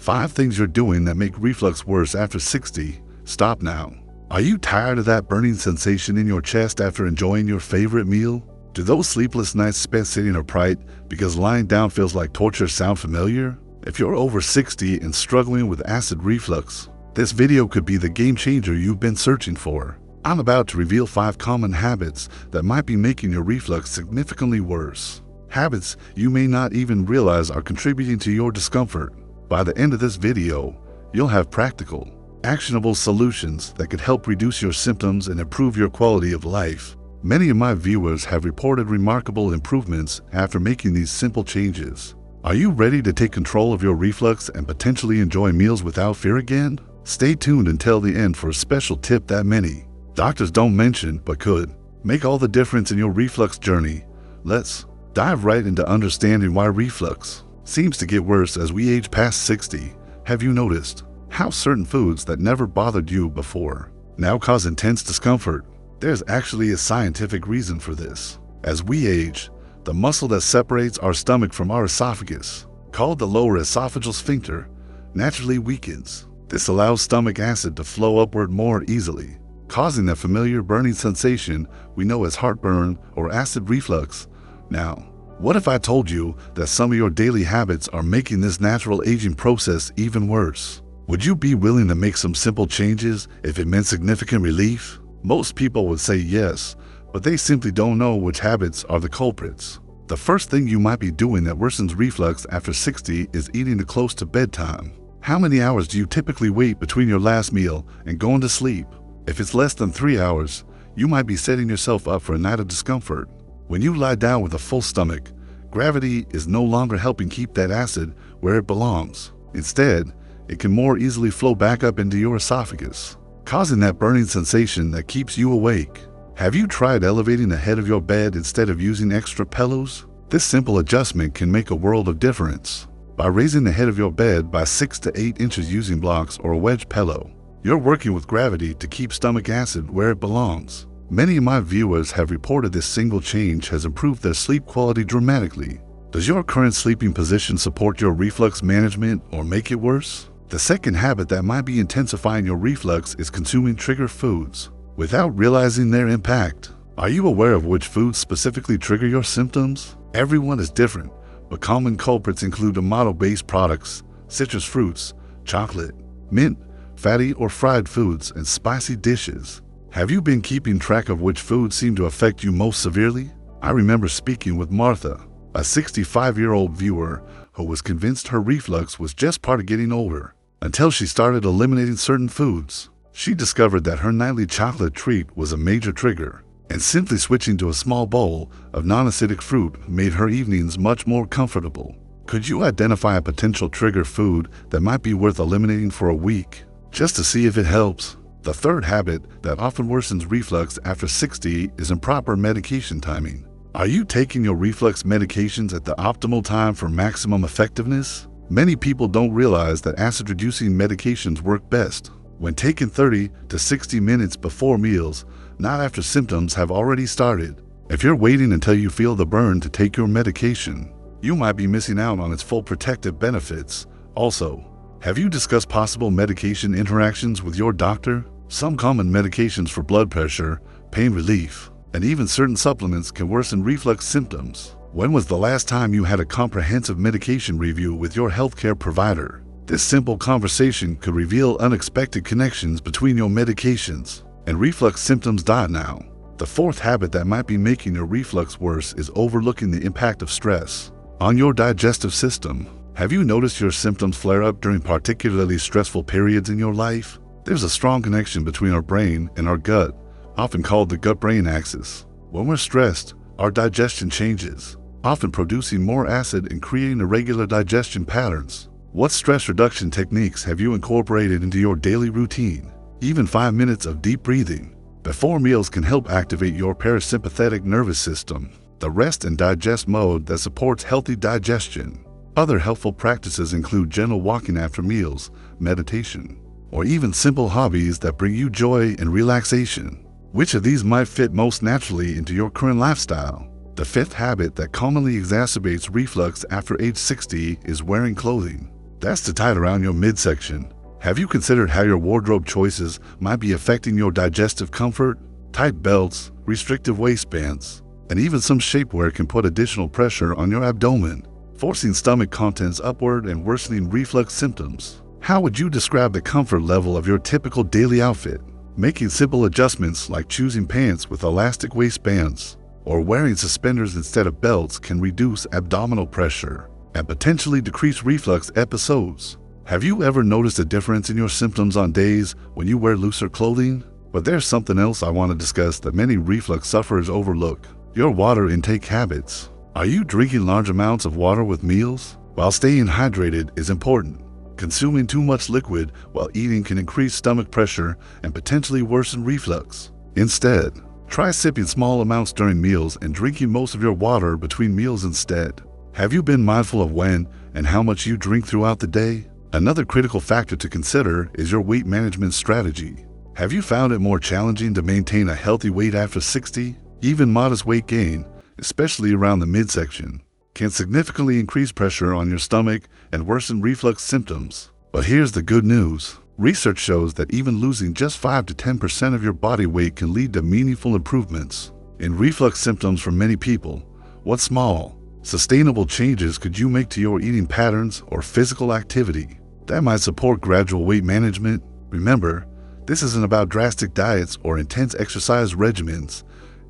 5 things you're doing that make reflux worse after 60. Stop now. Are you tired of that burning sensation in your chest after enjoying your favorite meal? Do those sleepless nights spent sitting upright because lying down feels like torture sound familiar? If you're over 60 and struggling with acid reflux, this video could be the game changer you've been searching for. I'm about to reveal 5 common habits that might be making your reflux significantly worse. Habits you may not even realize are contributing to your discomfort. By the end of this video, you'll have practical, actionable solutions that could help reduce your symptoms and improve your quality of life. Many of my viewers have reported remarkable improvements after making these simple changes. Are you ready to take control of your reflux and potentially enjoy meals without fear again? Stay tuned until the end for a special tip that many doctors don't mention but could make all the difference in your reflux journey. Let's dive right into understanding why reflux seems to get worse as we age past 60. Have you noticed how certain foods that never bothered you before now cause intense discomfort? There's actually a scientific reason for this. As we age, the muscle that separates our stomach from our esophagus, called the lower esophageal sphincter, naturally weakens. This allows stomach acid to flow upward more easily, causing that familiar burning sensation we know as heartburn or acid reflux. Now, what if I told you that some of your daily habits are making this natural aging process even worse? Would you be willing to make some simple changes if it meant significant relief? Most people would say yes, but they simply don't know which habits are the culprits. The first thing you might be doing that worsens reflux after 60 is eating too close to bedtime. How many hours do you typically wait between your last meal and going to sleep? If it's less than 3 hours, you might be setting yourself up for a night of discomfort. When you lie down with a full stomach, gravity is no longer helping keep that acid where it belongs. Instead, it can more easily flow back up into your esophagus, causing that burning sensation that keeps you awake. Have you tried elevating the head of your bed instead of using extra pillows? This simple adjustment can make a world of difference. By raising the head of your bed by 6 to 8 inches using blocks or a wedge pillow, you're working with gravity to keep stomach acid where it belongs. Many of my viewers have reported this single change has improved their sleep quality dramatically. Does your current sleeping position support your reflux management or make it worse? The second habit that might be intensifying your reflux is consuming trigger foods without realizing their impact. Are you aware of which foods specifically trigger your symptoms? Everyone is different, but common culprits include tomato-based products, citrus fruits, chocolate, mint, fatty or fried foods, and spicy dishes. Have you been keeping track of which foods seem to affect you most severely? I remember speaking with Martha, a 65-year-old viewer who was convinced her reflux was just part of getting older, until she started eliminating certain foods. She discovered that her nightly chocolate treat was a major trigger, and simply switching to a small bowl of non-acidic fruit made her evenings much more comfortable. Could you identify a potential trigger food that might be worth eliminating for a week, just to see if it helps? The third habit that often worsens reflux after 60 is improper medication timing. Are you taking your reflux medications at the optimal time for maximum effectiveness? Many people don't realize that acid-reducing medications work best when taken 30 to 60 minutes before meals, not after symptoms have already started. If you're waiting until you feel the burn to take your medication, you might be missing out on its full protective benefits. Also, have you discussed possible medication interactions with your doctor? Some common medications for blood pressure, pain relief, and even certain supplements can worsen reflux symptoms. When was the last time you had a comprehensive medication review with your healthcare provider? This simple conversation could reveal unexpected connections between your medications and reflux symptoms. Now, the fourth habit that might be making your reflux worse is overlooking the impact of stress on your digestive system. Have you noticed your symptoms flare up during particularly stressful periods in your life? There's a strong connection between our brain and our gut, often called the gut-brain axis. When we're stressed, our digestion changes, often producing more acid and creating irregular digestion patterns. What stress reduction techniques have you incorporated into your daily routine? Even 5 minutes of deep breathing before meals can help activate your parasympathetic nervous system, the rest and digest mode that supports healthy digestion. Other helpful practices include gentle walking after meals, meditation, or even simple hobbies that bring you joy and relaxation. Which of these might fit most naturally into your current lifestyle? The fifth habit that commonly exacerbates reflux after age 60 is wearing clothing That's to tie it around your midsection. Have you considered how your wardrobe choices might be affecting your digestive comfort? Tight belts, restrictive waistbands, and even some shapewear can put additional pressure on your abdomen, forcing stomach contents upward and worsening reflux symptoms. How would you describe the comfort level of your typical daily outfit? Making simple adjustments like choosing pants with elastic waistbands or wearing suspenders instead of belts can reduce abdominal pressure and potentially decrease reflux episodes. Have you ever noticed a difference in your symptoms on days when you wear looser clothing? But there's something else I want to discuss that many reflux sufferers overlook: your water intake habits. Are you drinking large amounts of water with meals? While staying hydrated is important, consuming too much liquid while eating can increase stomach pressure and potentially worsen reflux. Instead, try sipping small amounts during meals and drinking most of your water between meals instead. Have you been mindful of when and how much you drink throughout the day? Another critical factor to consider is your weight management strategy. Have you found it more challenging to maintain a healthy weight after 60? Even modest weight gain, especially around the midsection, can significantly increase pressure on your stomach and worsen reflux symptoms. But here's the good news. Research shows that even losing just 5 to 10% of your body weight can lead to meaningful improvements in reflux symptoms for many people. What small, sustainable changes could you make to your eating patterns or physical activity that might support gradual weight management? Remember, this isn't about drastic diets or intense exercise regimens.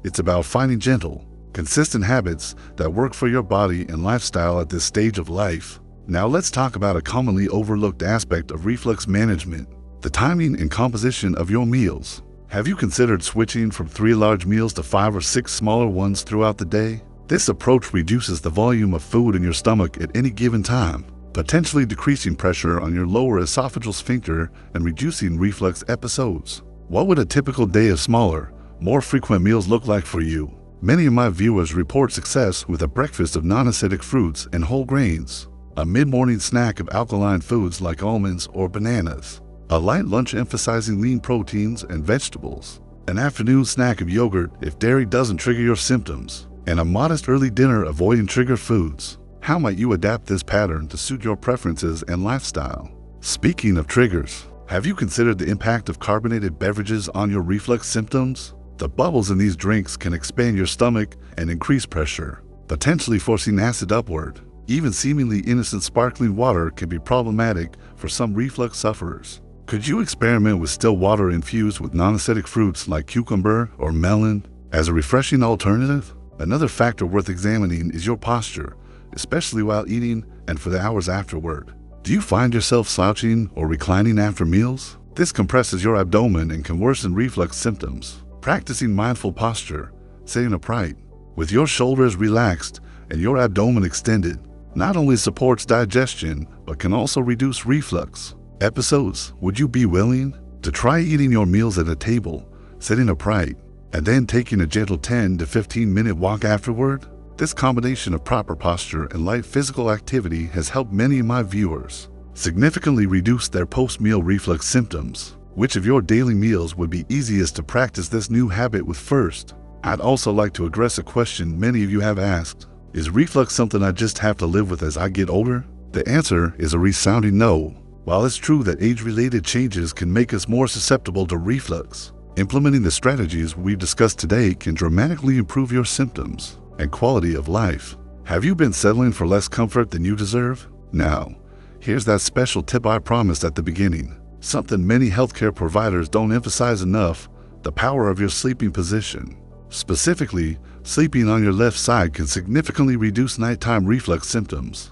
It's about finding gentle, consistent habits that work for your body and lifestyle at this stage of life. Now let's talk about a commonly overlooked aspect of reflux management: the timing and composition of your meals. Have you considered switching from 3 large meals to 5 or 6 smaller ones throughout the day? This approach reduces the volume of food in your stomach at any given time, potentially decreasing pressure on your lower esophageal sphincter and reducing reflux episodes. What would a typical day of smaller, more frequent meals look like for you? Many of my viewers report success with a breakfast of non-acidic fruits and whole grains, a mid-morning snack of alkaline foods like almonds or bananas, a light lunch emphasizing lean proteins and vegetables, an afternoon snack of yogurt if dairy doesn't trigger your symptoms, and a modest early dinner avoiding trigger foods. How might you adapt this pattern to suit your preferences and lifestyle? Speaking of triggers, have you considered the impact of carbonated beverages on your reflux symptoms? The bubbles in these drinks can expand your stomach and increase pressure, potentially forcing acid upward. Even seemingly innocent sparkling water can be problematic for some reflux sufferers. Could you experiment with still water infused with non-acidic fruits like cucumber or melon as a refreshing alternative? Another factor worth examining is your posture, especially while eating and for the hours afterward. Do you find yourself slouching or reclining after meals? This compresses your abdomen and can worsen reflux symptoms. Practicing mindful posture, sitting upright, with your shoulders relaxed and your abdomen extended, not only supports digestion, but can also reduce reflux episodes. Would you be willing to try eating your meals at a table, sitting upright, and then taking a gentle 10 to 15-minute walk afterward? This combination of proper posture and light physical activity has helped many of my viewers significantly reduce their post-meal reflux symptoms. Which of your daily meals would be easiest to practice this new habit with first? I'd also like to address a question many of you have asked. Is reflux something I just have to live with as I get older? The answer is a resounding no. While it's true that age-related changes can make us more susceptible to reflux, implementing the strategies we've discussed today can dramatically improve your symptoms and quality of life. Have you been settling for less comfort than you deserve? Now, here's that special tip I promised at the beginning. Something many healthcare providers don't emphasize enough: the power of your sleeping position. Specifically, sleeping on your left side can significantly reduce nighttime reflux symptoms.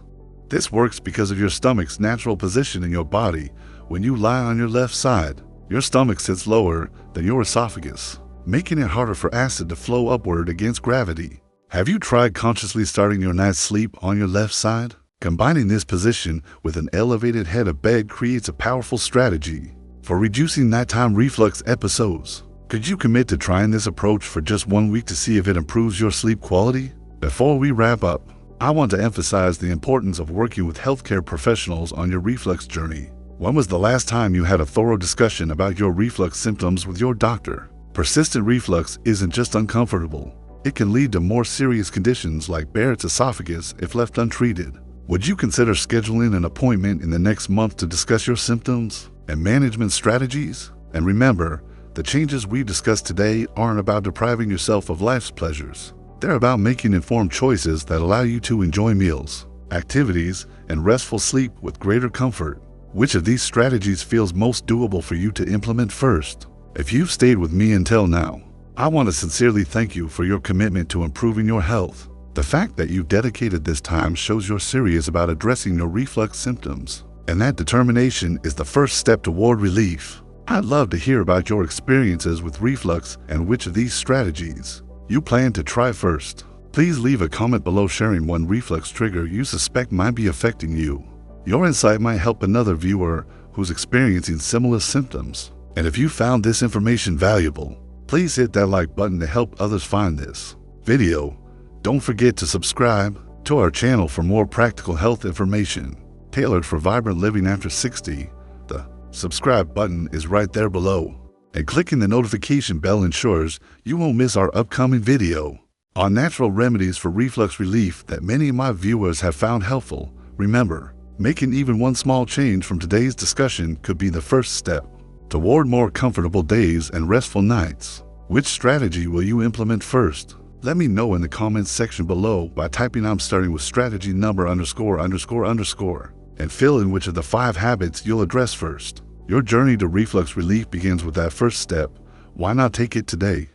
This works because of your stomach's natural position in your body. When you lie on your left side, your stomach sits lower than your esophagus, making it harder for acid to flow upward against gravity. Have you tried consciously starting your night's sleep on your left side? Combining this position with an elevated head of bed creates a powerful strategy for reducing nighttime reflux episodes. Could you commit to trying this approach for just 1 week to see if it improves your sleep quality? Before we wrap up, I want to emphasize the importance of working with healthcare professionals on your reflux journey. When was the last time you had a thorough discussion about your reflux symptoms with your doctor? Persistent reflux isn't just uncomfortable. It can lead to more serious conditions like Barrett's esophagus if left untreated. Would you consider scheduling an appointment in the next month to discuss your symptoms and management strategies? And remember, the changes we discussed today aren't about depriving yourself of life's pleasures. They're about making informed choices that allow you to enjoy meals, activities, and restful sleep with greater comfort. Which of these strategies feels most doable for you to implement first? If you've stayed with me until now, I want to sincerely thank you for your commitment to improving your health. The fact that you've dedicated this time shows you're serious about addressing your reflux symptoms, and that determination is the first step toward relief. I'd love to hear about your experiences with reflux and which of these strategies you plan to try first. Please leave a comment below sharing one reflux trigger you suspect might be affecting you. Your insight might help another viewer who's experiencing similar symptoms. And if you found this information valuable, please hit that like button to help others find this video. Don't forget to subscribe to our channel for more practical health information tailored for vibrant living after 60. The subscribe button is right there below, and clicking the notification bell ensures you won't miss our upcoming video on natural remedies for reflux relief that many of my viewers have found helpful. Remember, making even one small change from today's discussion could be the first step toward more comfortable days and restful nights. Which strategy will you implement first? Let me know in the comments section below by typing "I'm starting with strategy number ____" and fill in which of the 5 habits you'll address first. Your journey to reflux relief begins with that first step. Why not take it today?